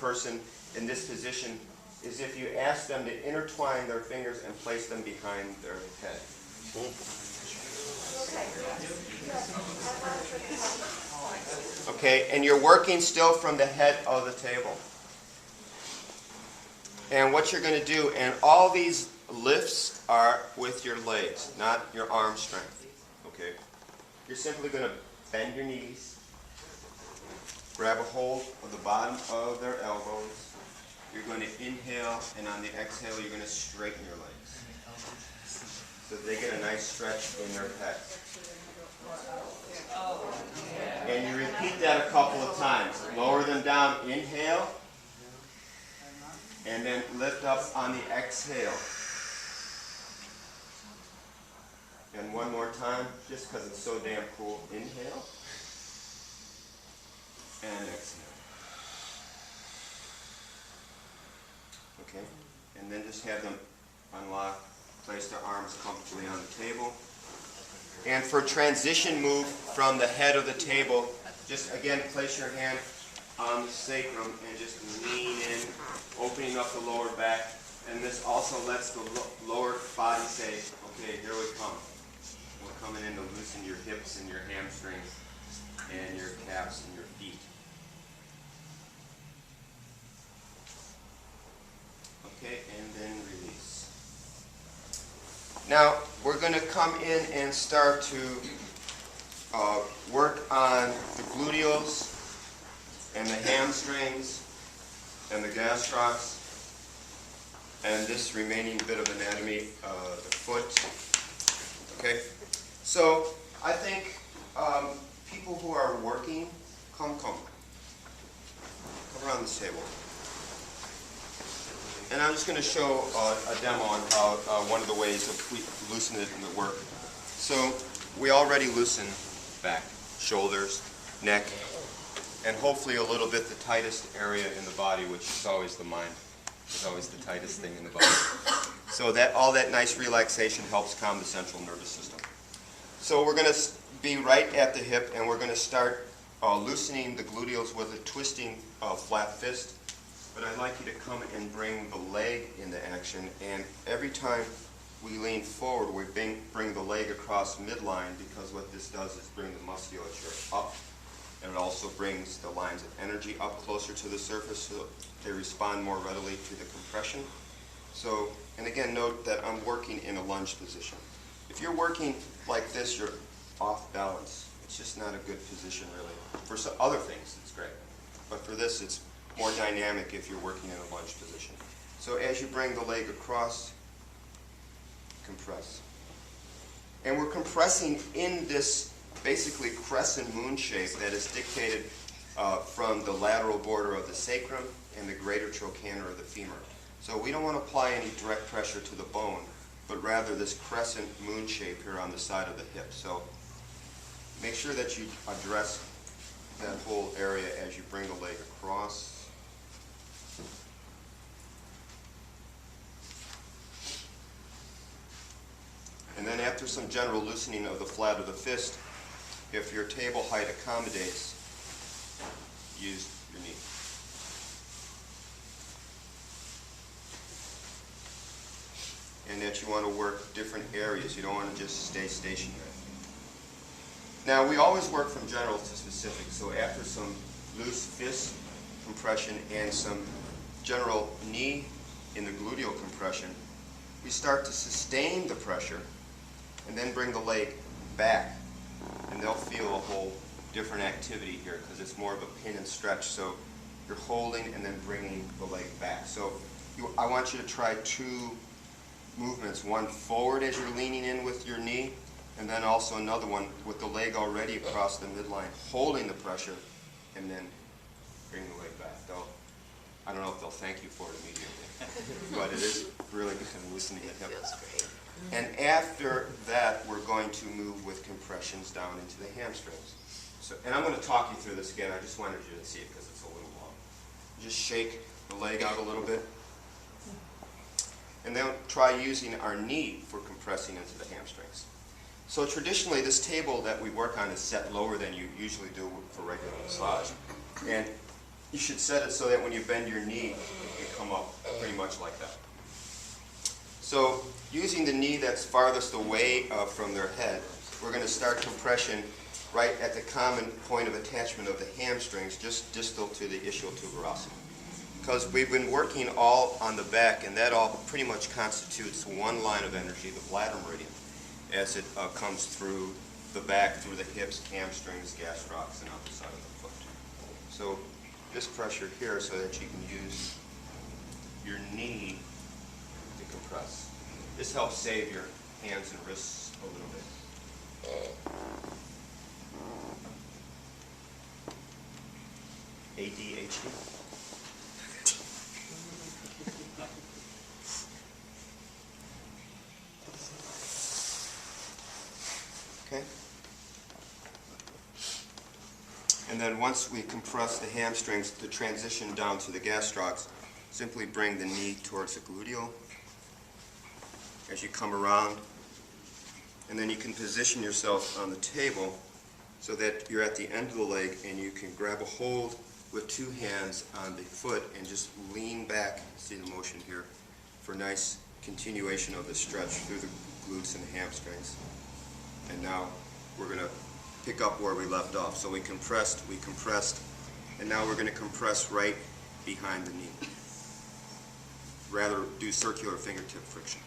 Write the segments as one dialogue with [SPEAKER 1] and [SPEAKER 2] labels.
[SPEAKER 1] person in this position is if you ask them to intertwine their fingers and place them behind their head. Okay, and you're working still from the head of the table. And what you're going to do, and all these lifts are with your legs, not your arm strength. Okay? You're simply going to bend your knees, grab a hold of the bottom of their elbows. You're going to inhale, and on the exhale, you're going to straighten your legs so they get a nice stretch in their pecs. And you repeat that a couple of times. Lower them down, inhale, and then lift up on the exhale. And one more time, just because it's so damn cool. Inhale, and exhale. Okay, and then just have them unlock, place their arms comfortably on the table. And for transition move from the head of the table, just again place your hand on the sacrum and just lean in, opening up the lower back. And this also lets the lower body say, okay, here we come. We're coming in to loosen your hips and your hamstrings and your calves and your feet. Okay, and then release. Now, we're going to come in and start to work on the gluteals and the hamstrings and the gastrocs and this remaining bit of anatomy, the foot. Okay, so I think people who are working, come around this table. And I'm just going to show a demo on how one of the ways that we loosen it in the work. So we already loosen back, shoulders, neck, and hopefully a little bit the tightest area in the body, which is always the mind. It's always the tightest thing in the body. So that all that nice relaxation helps calm the central nervous system. So we're going to be right at the hip, and we're going to start loosening the gluteals with a twisting flat fist. But I'd like you to come and bring the leg into action, and every time we lean forward, we bring the leg across midline, because what this does is bring the musculature up, and it also brings the lines of energy up closer to the surface so they respond more readily to the compression. So, and again, note that I'm working in a lunge position. If you're working like this, you're off balance. It's just not a good position, really. For some other things, it's great. But for this, it's more dynamic if you're working in a lunge position. So as you bring the leg across, compress. And we're compressing in this basically crescent moon shape that is dictated from the lateral border of the sacrum and the greater trochanter of the femur. So we don't want to apply any direct pressure to the bone, but rather this crescent moon shape here on the side of the hip. So make sure that you address that whole area as you bring the leg across. And then after some general loosening of the flat of the fist, if your table height accommodates, use your knee. And that you want to work different areas. You don't want to just stay stationary. Now, we always work from general to specific. So after some loose fist compression and some general knee in the gluteal compression, we start to sustain the pressure and then bring the leg back. And they'll feel a whole different activity here because it's more of a pin and stretch. So you're holding and then bringing the leg back. So I want you to try two movements. One forward as you're leaning in with your knee, and then also another one with the leg already across the midline, holding the pressure, and then bring the leg back. I don't know if they'll thank you for it immediately, but it is really good at loosening the hip. And after that, we're going to move with compressions down into the hamstrings. So, and I'm going to talk you through this again. I just wanted you to see it because it's a little long. Just shake the leg out a little bit. And then try using our knee for compressing into the hamstrings. So traditionally, this table that we work on is set lower than you usually do for regular massage. And you should set it so that when you bend your knee, it can come up pretty much like that. So using the knee that's farthest away from their head, we're going to start compression right at the common point of attachment of the hamstrings, just distal to the ischial tuberosity. Because we've been working all on the back, and that all pretty much constitutes one line of energy, the bladder meridian, as it comes through the back, through the hips, hamstrings, gastrocs, and out the side of the foot. So this pressure here so that you can use your knee to compress. This helps save your hands and wrists a little bit. ADHD. Okay. And then once we compress the hamstrings, to transition down to the gastrocs, simply bring the knee towards the gluteal as you come around, and then you can position yourself on the table so that you're at the end of the leg and you can grab a hold with two hands on the foot and just lean back, see the motion here, for nice continuation of the stretch through the glutes and the hamstrings. And now we're going to pick up where we left off. So we compressed, and now we're going to compress right behind the knee. Rather do circular fingertip friction,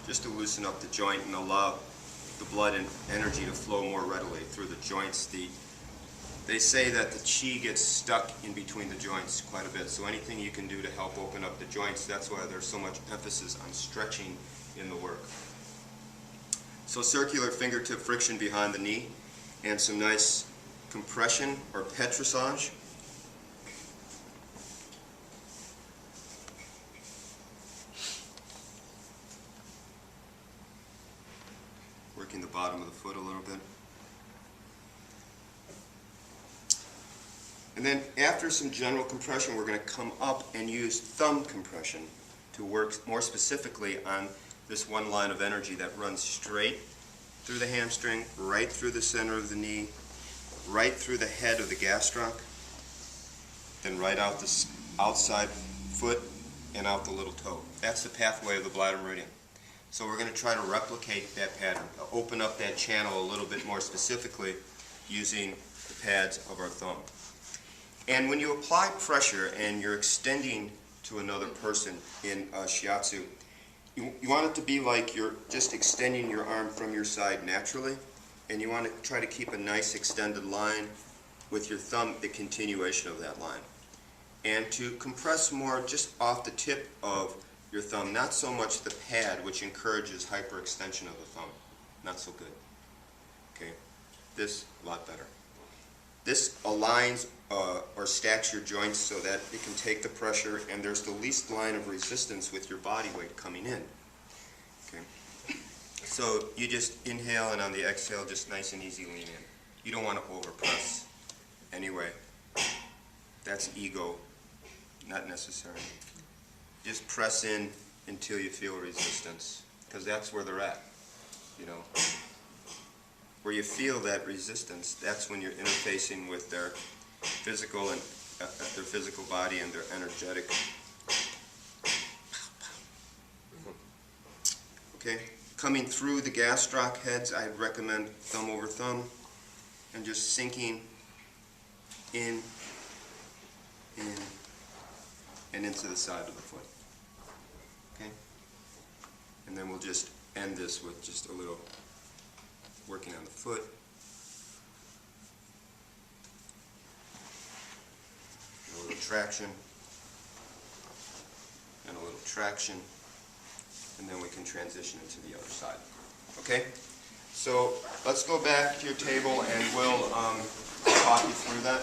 [SPEAKER 1] just to loosen up the joint and allow the blood and energy to flow more readily through the joints. They say that the chi gets stuck in between the joints quite a bit, so anything you can do to help open up the joints, that's why there's so much emphasis on stretching in the work. So circular fingertip friction behind the knee and some nice compression or petrissage. Working the bottom of the foot a little bit. And then after some general compression, we're going to come up and use thumb compression to work more specifically on this one line of energy that runs straight through the hamstring, right through the center of the knee, right through the head of the gastroc, then right out the outside foot and out the little toe. That's the pathway of the bladder meridian. So we're going to try to replicate that pattern, open up that channel a little bit more specifically using the pads of our thumb. And when you apply pressure and you're extending to another person in Shiatsu, you want it to be like you're just extending your arm from your side naturally, and you want to try to keep a nice extended line with your thumb, the continuation of that line. And to compress more just off the tip of your thumb, not so much the pad, which encourages hyperextension of the thumb. Not so good. Okay, this a lot better. This aligns or stacks your joints so that it can take the pressure and there's the least line of resistance with your body weight coming in. Okay, so you just inhale, and on the exhale, just nice and easy lean in. You don't want to overpress anyway. That's ego, not necessary. Just press in until you feel resistance, because that's where they're at, you know. Where you feel that resistance, that's when you're interfacing with their physical and their physical body and their energetic. Okay, coming through the gastroc heads, I'd recommend thumb over thumb, and just sinking in, and into the side of the foot. Okay? And then we'll just end this with just a little working on the foot. A little traction. And a little traction. And then we can transition into the other side. Okay? So let's go back to your table and we'll talk you through that.